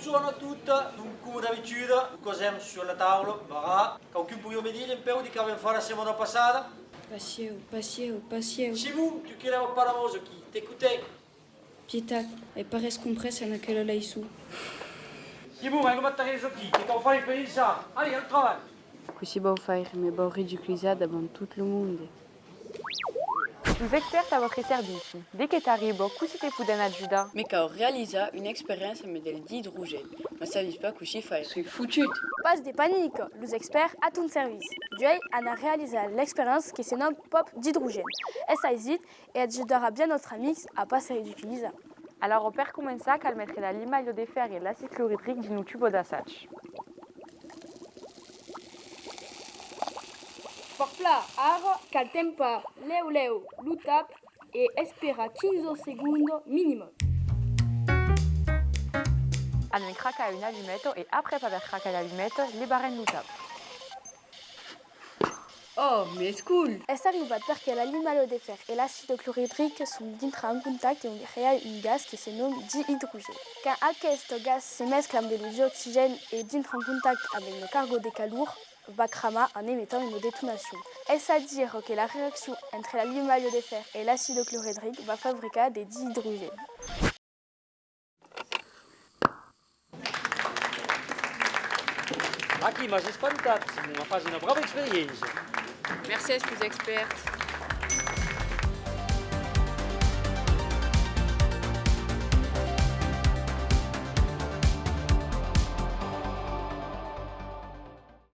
funziona tutta, come d'abitudine, cos'è sulla tavola, verrà. Qualcuno può me dire un po' di che abbiamo fatto la settimana passata? Passeu. Simon, tu chiedi pas la musica, t'écoutais. Pietat, e pares compresa naquela leiçu. Simon, vai mettere les occhi, che t'en fai per ça. Allez, al travail. Così vau faire, me vau ridiculisar davant tot le monde. Nous experts à votre service. Dès que t'arrives, così te putem ajuda? Mais qu'au réalisa une expérience avec l'hydrogène. Mais ça ne veut pas que j'y fasse. Soy foutu. Pas de panique, les experts à ton service. Jay a réalisé l'expérience qui se nomme Pop d'hydrogène. Elle s'hésite et aidera bien notre ami à pas se ridiculiser. Alors, per començar, cal mettre la limaille de fer et l'acide chlorhydrique din un tubo d'assaig. Forpla, ara, cal tempa, leu, l'utap et espera 15 secondes minimum. Anem craca une allumette et après pas craca l'allumette, les barren l'utap. Oh, mais c'est cool! Est arrive parce que la limaille de fer et l'acide chlorhydrique sont dintre en contact et on crée un gaz qui se nomme dihydrogène. Quand aquest gaz se mescle avec l'oxygène et dintre en contact avec le cargo de calour, va cramer en émettant une détonation. Est-ce à dire que la réaction entre la limaille de fer et l'acide chlorhydrique va fabriquer des dihydrogènes. Aqui, mas espantato, Simon, faz uma brava experiência. Merci à ces experts.